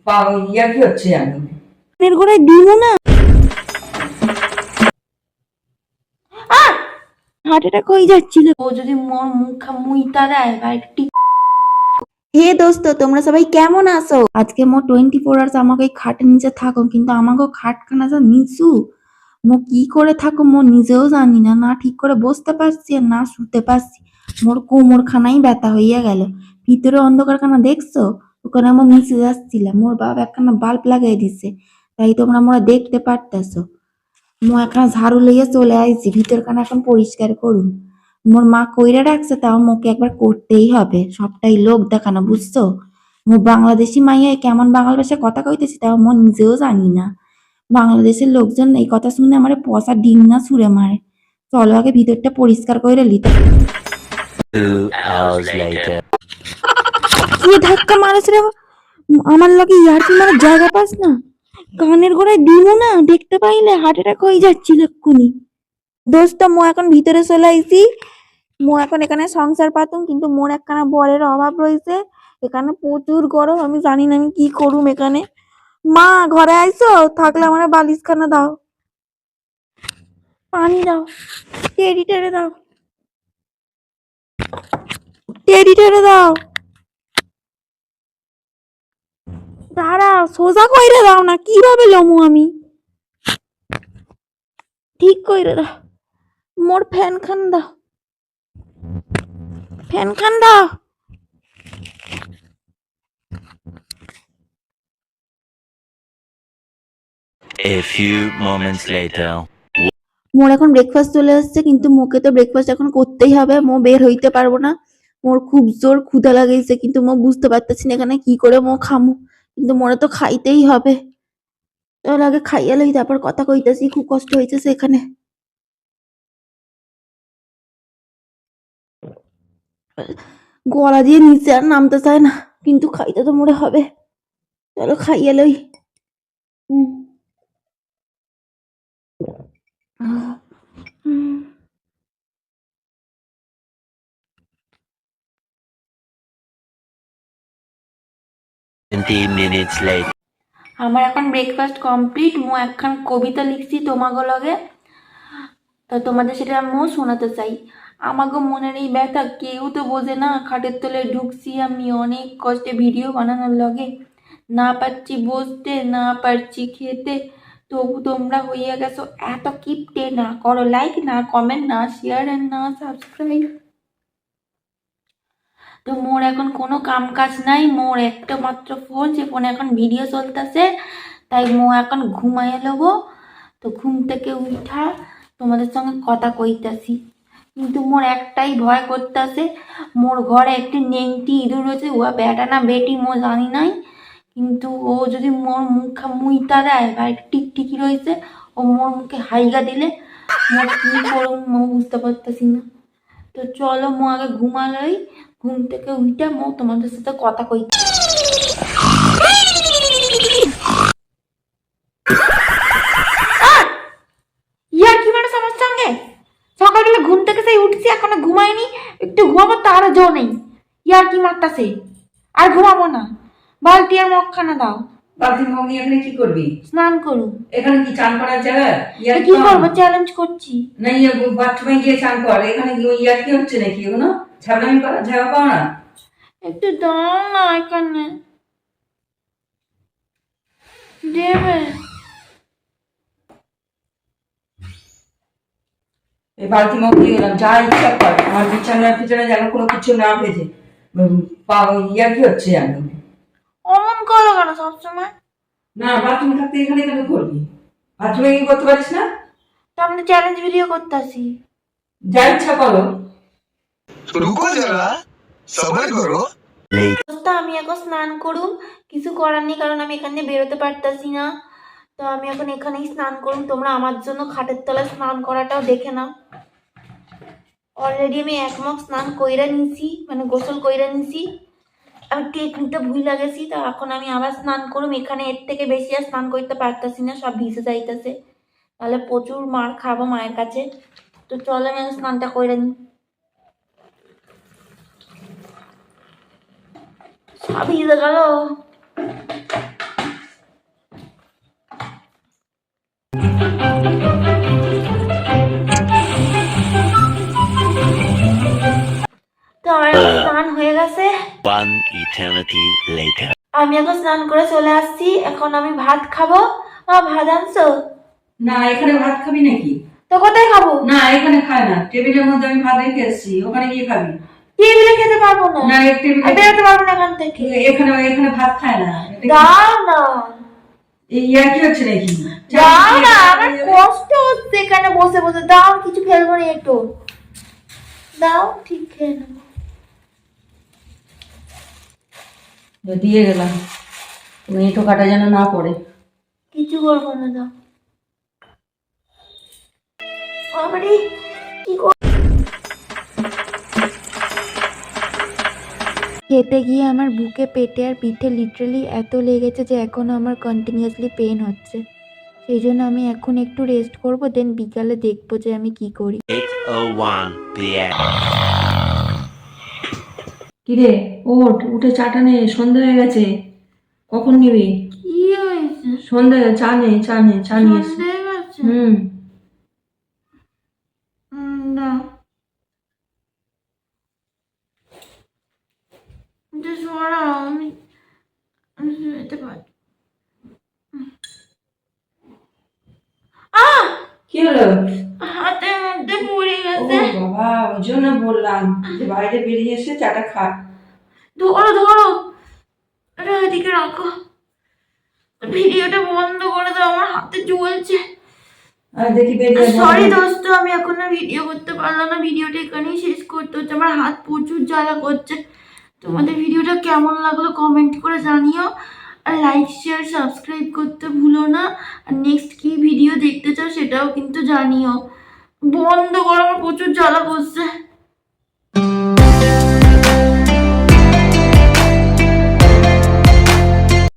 ইয়া কি হচ্ছে জানো? এর গোড়ায় দিমু না, হার্ট অ্যাটাক হয়ে যাচ্ছিল। ও যদি মোর মুখ মুইতা দেয় ভাই টিক। হে দোস্ত, তোমরা সবাই কেমন আছো? আজকে মো 24 আওয়ার্স আমাকে খাটের নিচে থাকো, কিন্তু আমাকে খাটখানা যা নিচু, মো কি করে থাকো মো নিজেও জানি না। না ঠিক করে বসতে পারছি আর না শুতে পারছি। মোর কোমর খানাই ব্যথা হইয়া গেল। ভিতরে অন্ধকারখানা দেখছো? ওখানে আমার নিচে যাচ্ছিলাম, মোর বাবা একখানা বাল্ব লাগাই দিছে, তাই তোমরা মোরা দেখতে পারতেছো। মো একখানা ঝাড়ু লইয়া চলে আইছি, ভিতরখানা এখন পরিষ্কার করুন। মোর মা কইরা রাখছে, তাও মোকে একবার করতেই হবে। সবটাই লোক দেখানো, বুঝছো? মো বাংলাদেশি মাইয়া কেমন বাংলা ভাষায় কথা কইতেছি তাও মো নিজেও জানি না। বাংলাদেশের লোকজন এই কথা শুনে আমার পচা ডিম না ছুঁড়ে মারে। চলো আগে ভিতরটা পরিষ্কার করে লিতে। 2 hours later. কি ধাক্কা মারেছে রে? আমার লগে ইয়ার্কি মারার জায়গা পাস না? কানের গোড়ায় দিমু না, দেখতে পাইলে হার্ট অ্যাটাক হয়ে যাচ্ছিল এক্ষুনি। দোস্ত, মো এখন ভিতরে চলে আইছি। মো এখন এখানে সংসার পাতুম, কিন্তু মোর একখানা বরের অভাব রয়েছে। এখানে প্রচুর গরম, আমি জানি না আমি কি করুম এখানে। মা ঘরে আইছো? থাকলে আমার বালিশ খানা দাও, পানি দাও, টেডি টেডে দাও, টেডি টেডে দাও। দাঁড়াও, সোজা কইরে দাও না, কিভাবে লমু আমি? ঠিক কইরে দাও। মোর ফ্যান খান দাও, ফ্যান খান দাও। A few moments later. মোর এখন ব্রেকফাস্ট চলে আসছে, কিন্তু মোকে তো ব্রেকফাস্ট এখন করতেই হবে। মো বের হইতে পারবো না। মোর খুব জোর ক্ষুধা লাগাইছে, কিন্তু মো বুঝতে পারতেছি না এখানে কি করে মো খামু। কিন্তু মোরে তো খাইতেই হবে। তাহলে আগে খাইয়া লই, তারপর কথা কইতাছি। খুব কষ্ট হইতেছে এখানে। গলা দিয়ে নিচে আর নামতে চায় না, কিন্তু খাইতে তো মোরে হবে। চলো খাইয়া লই। হুম। হুম। 20 minutes later. আমার এখন ব্রেকফাস্ট কমপ্লিট। মো একখান কবিতা লিখছি তোমাগো লগে, তো তোমাদের সেটা আমিও শোনাতে চাই। আমাগো মনের এই ব্যথা কেউ তো বোঝে না। খাটের তলে ঢুকছি আমি অনেক কষ্টে ভিডিও বানানোর লগে, না পারছি বসতে, না পারছি খেতে, তবু তোমরা হইয়া গেছো এত কিপটে। না করো লাইক, না কমেন্ট, না শেয়ার আর না সাবস্ক্রাইব। তো মোর এখন কোনো কাম কাজ নাই, মোর একটা মাত্র ফোন, সে ফোনে এখন ভিডিও চলতেছে, তাই মো এখন ঘুমাইয়া লবো। তো ঘুম থেকে উঠা তোমাদের সঙ্গে কথা কইতাছি, কিন্তু মোর একটাই ভয় করতেছে। মোর ঘরে একটি নেংটি ইঁদুর রয়েছে, ও বেটা না বেটি মো জানি নাই, কিন্তু ও যদি মোর মুখ মুইতা দেয় বা টিকটিকি রয়েছে, ও মোর মুখে হাইগা দিলে মোর কি করুম মো বুঝতে পারতেছি না। তো চলো মো আগে ঘুমালই, ঘুম থেকে উঠে মো তোমাদের সাথে কথা কই। ইয়া কি মানে আমার সঙ্গে? সকালবেলা ঘুম থেকে সেই উঠছি, এখনো ঘুমাইনি। একটু ঘুমাবো তারও জো নেই। ইয়ার কি মারতাছে? আর ঘুমাবো না। বালতি আর মগখানা দাও। বালতি মগ নিয়ে এখানে কি করবি? স্নান করুন। এখানে কি চান করার জায়গা? কি করবো, চ্যালেঞ্জ করছি। না ইয়ে বাথরুমে গিয়ে চান কর। এখানে কি ইয়া কি হচ্ছে নাকি? এগুলো ঝাবলামি করা ঝাবা পাও না? একটু দাও না এখানে, দেবে। এই বালতি মগ দিয়ে গেলাম, যা ইচ্ছা কর। আমার বিছানার পিছনে যেন কোনো কিছু না ভেজে। ইয়া কি হচ্ছে জানো? অমন করো কেন সবসময়? না, বাথরুমে থাকতে এখানে কেন করবি? বাথরুমে কি করতে পারিস না? তো আমি চ্যালেঞ্জ ভিডিও করতেছি। যা ইচ্ছা করো। रुको जरा सबर करो। তো আমি এখন স্নান করুম, কিছু করার নেই, কারণ আমি এখান দিয়ে বেরোতে পারতাছি না। তো আমি এখন এখানেই স্নান করুম। তোমরা আমার জন্য খাটের তলায় স্নান করাটাও দেখে নাও। অলরেডি আমি 1 মগ স্নান কইরা নিছি, মানে গোসল কইরা নিছি। আমি টেকনিকটা ভুল লাগেছি, তো এখন আমি আবার স্নান করুম। এখানে এর থেকে বেশি আর স্নান করতে পারতাছি না, সব ভিজে যাইতেছে। তাহলে প্রচুর মার খাবো মায়ের কাছে। তো চলো আমি স্নানটা কইরা নিই। সব ভিজে গেল। One eternity later. আমি এখন স্নান করে চলে আসছি, এখন আমি ভাত খাবো। ভাত আনছো? না, এখানে ভাত খাবি নাকি? তো কোথায় খাবো? না, এখানে খায় না, টেবিলের মধ্যে আমি ভাত রেখে এসেছি, ওখানে গিয়ে খাবি। টেবিলে খেতে পারবো না। না, এক টেবিলে বেরোতে পারবো না এখান থেকে। এখানে ভাত খায় না। দাও না, ইয়ার কি হচ্ছে নাকি? দাও না, আমার কষ্ট হচ্ছে এখানে বসে বসে। দাও, কিছু ফেলবো না, একটু দাও, ঠিক খেয়ে নেবো। দিয়ে গেলাম, তুমি এঁটো কাটা যেন না পড়ে। কিছু করবো না, দাও। বাবারে, কি খেতে গিয়ে আমার বুকে, পেটে আর পিঠে লিটারালি এত লেগেছে যে এখন আমার কন্টিনিউয়াসলি পেন হচ্ছে। সেই জন্য আমি এখন একটু রেস্ট করব, দেন বিকালে দেখবো যে আমি কি করি। 8:01 p.m. কিরে, ওঠ, উঠে চাটা নে, সন্ধ্যা হয়ে গেছে। কখন নিবি? কি হয়েছে? সন্ধ্যা, চা নে, চা নে, চা নিয়ে এসে। সন্ধ্যা হয়ে গেছে? না, সরাও, আমি শুতে পারি। কি হলো? হাতের মধ্যে পড়ে ও গেছে। বাবা, ওই জন্য বললাম যে বাইরে বেরিয়ে এসে চাটা খা। ধরো ধরো, এটা এদিকে রাখো। ভিডিওটা বন্ধ করে দাও, আমার হাতে জ্বলছে। আর দেখি বেরিয়ে সরি দোস্ত, আমি এখন না ভিডিও করতে পারলাম না, ভিডিওটা এখানেই শেষ করতে হচ্ছে। আমার হাত প্রচুর জ্বালা করছে। তোমাদের ভিডিওটা কেমন লাগলো কমেন্ট করে জানিও, আর লাইক শেয়ার সাবস্ক্রাইব করতে ভুলো না। আর নেক্সট কি ভিডিও দেখতে চাও সেটাও কিন্তু জানিও। বন্ধ করো, আমার প্রচুর জ্বালা করছে।